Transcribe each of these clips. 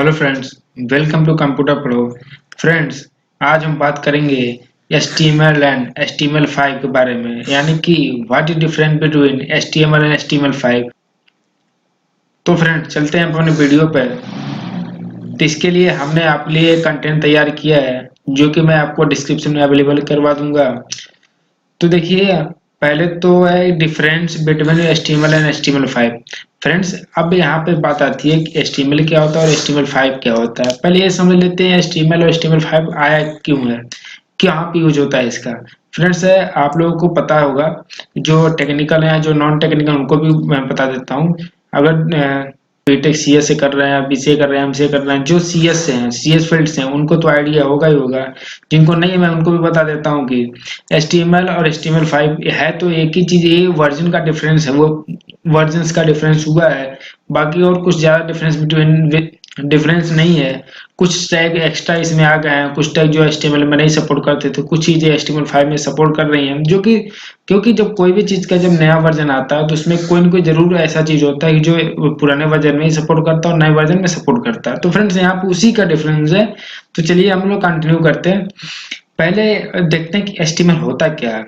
Hello friends, welcome to computer pro. Friends, आज हम बात करेंगे HTML एंड HTML5 के बारे में, यानी कि what is difference between HTML and HTML5। तो फ्रेंड्स, चलते हैं अपने वीडियो पर। तो इसके लिए हमने आपके लिए कंटेंट तैयार किया है, जो कि मैं आपको डिस्क्रिप्शन में अवेलेबल करवा दूंगा। तो देखिए, पहले तो है difference between HTML and HTML5। Friends, अब यहाँ पे बात आती है कि HTML क्या होता है और HTML5 क्या होता है। पहले ये समझ लेते हैं HTML और HTML5 आया क्यों है, कहाँ पे यूज होता है इसका। फ्रेंड्स, आप लोगों को पता होगा, जो टेक्निकल है जो नॉन टेक्निकल उनको भी मैं बता देता हूँ। अगर बीटेक CS से कर रहे हैं, BCA कर रहे हैं, MCA कर रहे हैं, जो CS से हैं, CS फील्ड से हैं, उनको तो आइडिया होगा ही होगा। जिनको नहीं है मैं उनको भी बता देता हूँ कि HTML और HTML5 है तो एक ही चीज, ये वर्जन का डिफरेंस है, वो वर्जन्स का डिफरेंस हुआ है। बाकी और कुछ ज्यादा डिफरेंस नहीं है। कुछ टैग एक्स्ट्रा इसमें आ गए हैं, कुछ टैग जो HTML में नहीं सपोर्ट करते थे, कुछ चीजें HTML5 में सपोर्ट कर रही हैं, जो कि क्योंकि जब कोई भी चीज का जब नया वर्जन आता है तो उसमें कोई ना कोई जरूर ऐसा चीज होता है कि जो पुराने वर्जन में ही सपोर्ट करता है और नए वर्जन में सपोर्ट करता है। तो फ्रेंड्स, यहाँ पे उसी का डिफरेंस है। तो चलिए हम लोग कंटिन्यू करते हैं। पहले देखते हैं कि HTML होता क्या है।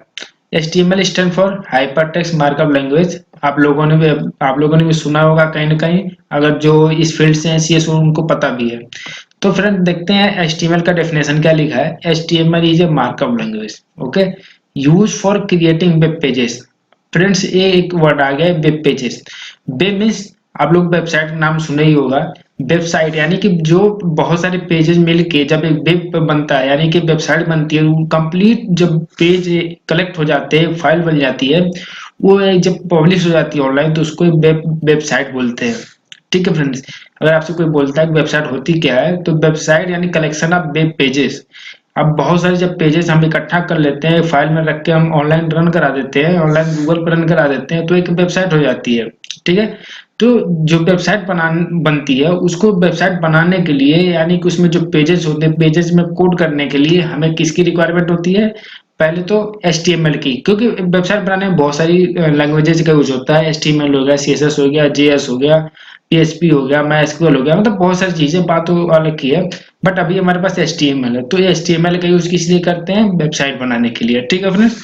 HTML stand for hypertext markup language. आप लोगों ने भी सुना होगा कहीं ना कहीं, अगर जो इस फील्ड से हैं CS उनको पता भी है। तो फ्रेंड, देखते हैं HTML का डेफिनेशन क्या लिखा है। HTML is a markup language, okay, use for creating web pages. Friends, ये एक वर्ड आ गया है, वेब पेजेस। वेब मीन्स, आप लोग वेबसाइट का नाम सुना ही होगा। वेबसाइट यानी कि जो बहुत सारे पेजेस मिलके जब एक वेब बनता है, यानी कि वेबसाइट बनती है, कंप्लीट जब पेज कलेक्ट हो जाते हैं, फाइल बन जाती है, वो जब पब्लिश हो जाती है ऑनलाइन, तो उसको वेबसाइट बोलते हैं। ठीक है फ्रेंड्स, अगर आपसे कोई बोलता है कि वेबसाइट होती क्या है, तो वेबसाइट यानी कलेक्शन ऑफ वेब पेजेस। अब बहुत सारे जब पेजेस हम इकट्ठा कर लेते हैं, फाइल में रख के हम ऑनलाइन रन करा देते हैं, ऑनलाइन गूगल पर रन करा देते हैं, तो एक वेबसाइट हो जाती है। ठीक है, तो जो वेबसाइट बनती है, उसको वेबसाइट बनाने के लिए, यानी कि उसमें जो पेजेस होते हैं, पेजेस में कोड करने के लिए हमें किसकी रिक्वायरमेंट होती है। पहले तो HTML की, क्योंकि वेबसाइट बनाने में बहुत सारी लैंग्वेजेस का यूज होता है। HTML हो गया, CSS हो गया, JS हो गया, PHP हो गया, MySQL हो गया, मतलब बहुत सारी चीजें, बात तो अलग की है। बट अभी हमारे पास HTML है, तो ये HTML का यूज किस लिए करते हैं, वेबसाइट बनाने के लिए। ठीक है फ्रेंड्स,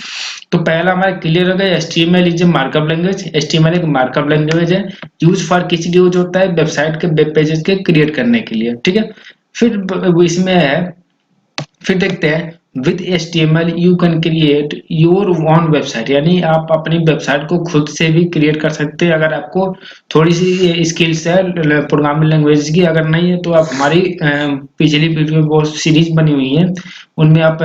तो पहला हमारा क्लियर हो गया, HTML is a markup language. HTML एक मार्कअप लैंग्वेज है। यूज फॉर किस लिए यूज होता है, वेबसाइट के वेब पेजेस के क्रिएट करने के लिए। ठीक है, फिर इसमें है, फिर देखते हैं, with HTML you can create your own website, यानी आप अपनी वेबसाइट को खुद से भी क्रिएट कर सकते हैं। अगर आपको थोड़ी सी स्किल्स है प्रोग्रामिंग लैंग्वेज की, अगर नहीं है तो आप हमारी पिछली वीडियो में बहुत सीरीज बनी हुई है, उनमें आप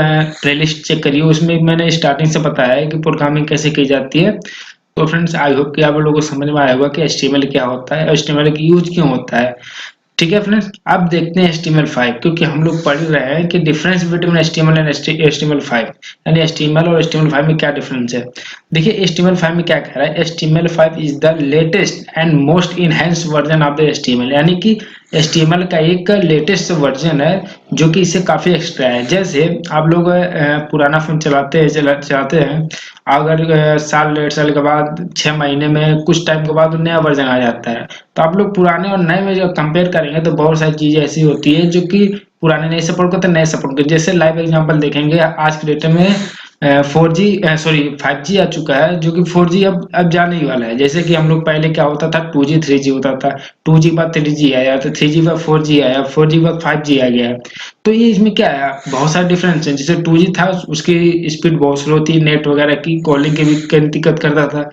प्लेलिस्ट चेक करिए, उसमें मैंने स्टार्टिंग से बताया है कि प्रोग्रामिंग कैसे की जाती है। तो फ्रेंड्स, आई होप कि आप लोगों को समझ में आया होगा कि HTML क्या होता है, HTML का यूज क्यों होता है। ठीक है फ्रेंड्स, अब देखते हैं HTML5, क्योंकि हम लोग पढ़ रहे हैं कि difference between HTML and HTML5, यानी HTML और HTML5 में क्या डिफरेंस है। देखिए HTML5 में क्या कह रहा है, HTML5 is the latest and most enhanced version of the HTML, यानी कि HTML का एक लेटेस्ट वर्जन है जो कि इससे काफी एक्स्ट्रा है। जैसे आप लोग पुराना फोन चलाते हैं, अगर साल 1.5 साल के बाद, 6 महीने में, कुछ टाइम के बाद नया वर्जन आ जाता है, तो आप लोग पुराने और नए में जब कंपेयर करेंगे तो बहुत सारी चीजें ऐसी होती है जो कि पुराने नहीं सपोर्ट करते, नए सपोर्ट करते। जैसे लाइव एग्जांपल देखेंगे, आज के डेट में 4G, सॉरी 5G आ चुका है, जो कि 4G अब जाने ही वाला है। जैसे कि हम लोग पहले क्या होता था, 2G 3G होता था, 2G बाद 3G आया, तो 3G बाद 4G आया, 4G बाद 5G आ गया। तो ये इसमें क्या है, बहुत सारे डिफरेंस है। जैसे 2G था, उसकी स्पीड बहुत स्लो थी, नेट वगैरह की कॉलिंग की भी दिक्कत करता था।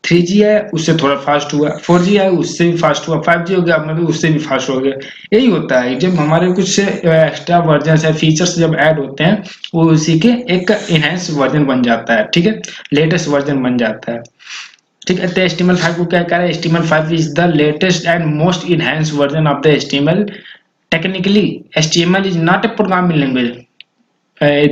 3G है, उससे थोड़ा फास्ट हुआ, 4G है, उससे भी फास्ट हुआ, 5G हो गया, मतलब उससे भी फास्ट हो गया। यही होता है, जब हमारे कुछ एक्स्ट्रा वर्जन है, फीचर्स जब ऐड होते हैं, वो उसी के एक इनहेंस वर्जन बन जाता है। ठीक है, लेटेस्ट वर्जन बन जाता है। ठीक है, तो HTML5 को क्या कह रहा है, HTML5 is the latest and most enhance version of the HTML। Technically HTML is not a programming language.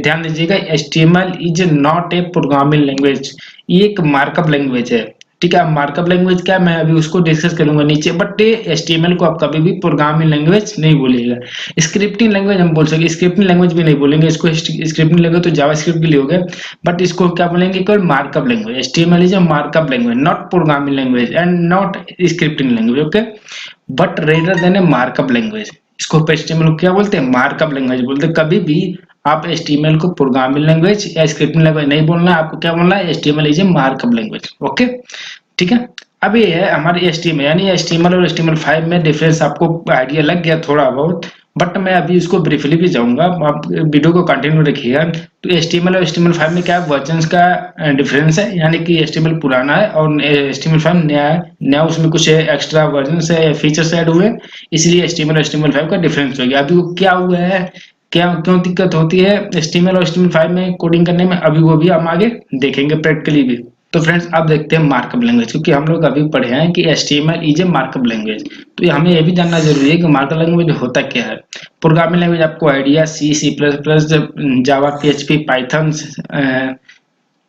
ध्यान दीजिएगा, HTML is not a programming language, ये एक मार्कअप लैंग्वेज है। ठीक है, मार्कअप लैंग्वेज क्या, मैं अभी उसको डिस्कस करूंगा नीचे, बट HTML को आप कभी भी प्रोग्रामिंग लैंग्वेज नहीं बोलिएगा। स्क्रिप्टिंग लैंग्वेज हम बोल सकते, स्क्रिप्टिंग लैंग्वेज भी नहीं बोलेंगे इसको। स्क्रिप्टिंग लैंग्वेज तो जावास्क्रिप्ट के लिए हो गया, बट इसको क्या बोलेंगे, केवल markup language. HTML is a markup language, not programming language and not scripting language, okay, but rather than A markup language. इसको HTML को क्या बोलते हैं, मार्कअप लैंग्वेज बोलते हैं। कभी भी आप HTML को प्रोग्रामिंग लैंग्वेज या स्क्रिप्टिंग लैंग्वेज नहीं बोलना है, आपको क्या बोलना है, HTML is a markup language. Okay, ठीक है। अब ये है हमारे HTML, यानी HTML और HTML5 में डिफरेंस आपको आइडिया लग गया थोड़ा बहुत, बट मैं अभी इसको ब्रीफली भी जाऊंगा, आप वीडियो को कंटिन्यू रखिएगा। तो HTML और HTML5 में क्या वर्जन्स का डिफरेंस है, यानी कि HTML पुराना है और HTML5 नया है। नया उसमें कुछ एक्स्ट्रा वर्जन है, फीचर्स ऐड हुए, इसलिए HTML और HTML5 का डिफरेंस हो गया। अभी वो क्या हुआ है, क्या क्यों दिक्कत होती है HTML और HTML5 में कोडिंग करने में, अभी वो भी हम आगे देखेंगे प्रैक्टिकली भी। तो फ्रेंड्स अब देखते हैं मार्कअप लैंग्वेज, क्योंकि हम लोग अभी पढ़े हैं कि HTML is a markup language. तो हमें ये भी जानना जरूरी है कि मार्कअप लैंग्वेज होता क्या है। प्रोग्रामिंग लैंग्वेज आपको idea, C++, Java, PHP, Python,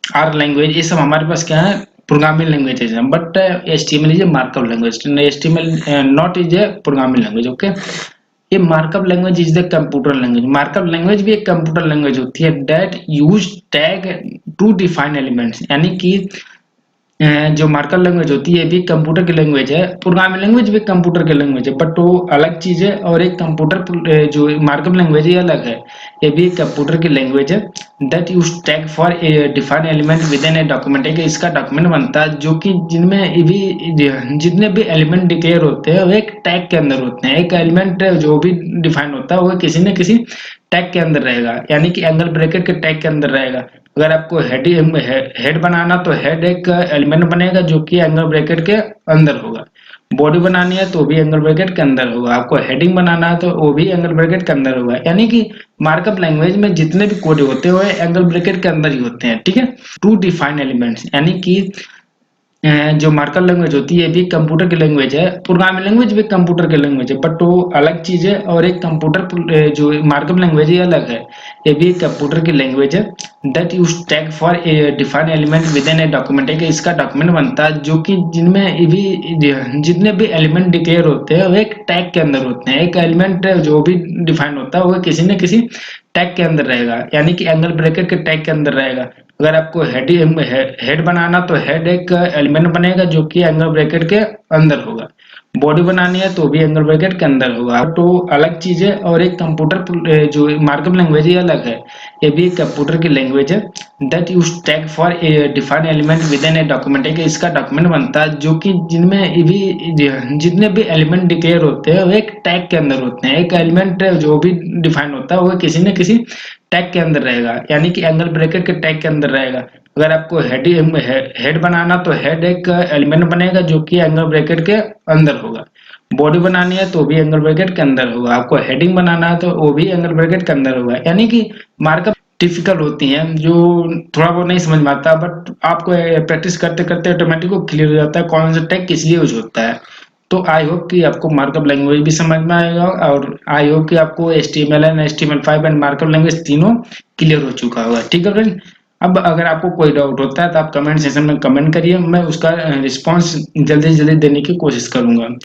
R language, ये सब हमारे पास क्या है, प्रोग्रामिंग लैंग्वेजेज हैं। But HTML is a markup language, HTML not is a programming language. Okay, ये markup language is the computer language. Markup language भी एक कंप्यूटर लैंग्वेज होती है, that use tag to define elements, यानी कि जो markup language होती है ये भी कंप्यूटर की लैंग्वेज है। प्रोग्रामिंग लैंग्वेज भी कंप्यूटर की लैंग्वेज है, बट वो अलग चीज है। और एक कंप्यूटर जो मार्कअप लैंग्वेज है ये अलग है, ये भी एक कंप्यूटर की लैंग्वेज है। That use tag for define element with in a document, है कि इसका डॉक्यूमेंट बनता है जो कि जिनमें भी जितने भी एलिमेंट डिक्लेयर होते हैं वो एक टैग के अंदर होते हैं। एक एलिमेंट जो भी डिफाइन होता है वो किसी न किसी टैग के अंदर रहेगा, यानी कि एंगल ब्रैकेट के टैग के अंदर रहेगा। अगर आपको हेड बनाना तो हेड एक एलिमेंट बनेगा जो कि एंगल ब्रैकेट के अंदर होगा। बॉडी बनानी है तो भी एंगल ब्रैकेट के अंदर होगा। आपको हेडिंग बनाना है तो वो भी एंगल ब्रैकेट के अंदर होगा। यानी कि मार्कअप लैंग्वेज में जितने भी कोड होते हैं वो एंगल ब्रैकेट के अंदर ही होते हैं। ठीक है, टू डिफाइन एलिमेंट्स, यानी कि जो मार्कअप लैंग्वेज होती है ये भी कंप्यूटर की लैंग्वेज है। प्रोग्रामिंग लैंग्वेज भी कंप्यूटर की लैंग्वेज है, बट वो अलग चीज है। और एक कंप्यूटर जो मार्कअप लैंग्वेज है अलग है, ये भी एक कंप्यूटर की लैंग्वेज है। That use tag for define element with in a document, है कि इसका डॉक्यूमेंट बनता है जो कि जिनमें भी जितने भी एलिमेंट डिक्लेयर होते हैं वो एक टैग के अंदर होते हैं। एक एलिमेंट जो भी डिफाइन होता है वो किसी न किसी टैग के अंदर रहेगा, यानी कि एंगल ब्रैकेट के टैग के अंदर रहेगा। अगर आपको हेड बनाना तो हेड एक एलिमेंट बनेगा जो कि एंगल ब्रैकेट के अंदर होगा। बॉडी बनानी है तो भी एंगल ब्रैकेट के अंदर होगा। तो अलग चीज है। और एक कंप्यूटर जो मार्कअप लैंग्वेज है अलग है, ये भी एक कंप्यूटर की लैंग्वेज है। That use tag for define element with in a document, है कि इसका डॉक्यूमेंट बनता है जो कि जिनमें भी जितने भी एलिमेंट डिक्लेयर होते हैं वो एक टैग के अंदर होते हैं। एक एलिमेंट जो भी डिफाइन होता है वो किसी न किसी टैग के अंदर रहेगा, यानी कि एंगल ब्रैकेट के टैग के अंदर रहेगा। अगर आपको हेड बनाना तो हेड एक एलिमेंट बनेगा जो कि एंगल ब्रैकेट के अंदर होगा। बॉडी बनानी है तो भी एंगल ब्रैकेट के अंदर होगा। आपको हेडिंग बनाना है तो वो भी एंगल ब्रैकेट के अंदर होगा। यानी कि मार्कअप डिफिकल्ट होती हैं, जो थोड़ा बहुत नहीं समझ में आता, बट आपको प्रैक्टिस करते करते ऑटोमेटिक को क्लियर हो जाता है कौन सा टैग किस लिए यूज होता है। तो आई होप कि आपको मार्कअप लैंग्वेज भी समझ में आएगा, और आई होप कि आपको HTML and HTML5 and markup language तीनों क्लियर हो चुका होगा। ठीक है फ्रेंड, अब अगर आपको कोई डाउट होता है तो आप कमेंट सेक्शन में कमेंट करिए, मैं उसका रिस्पांस जल्दी से जल्दी देने की कोशिश करूंगा।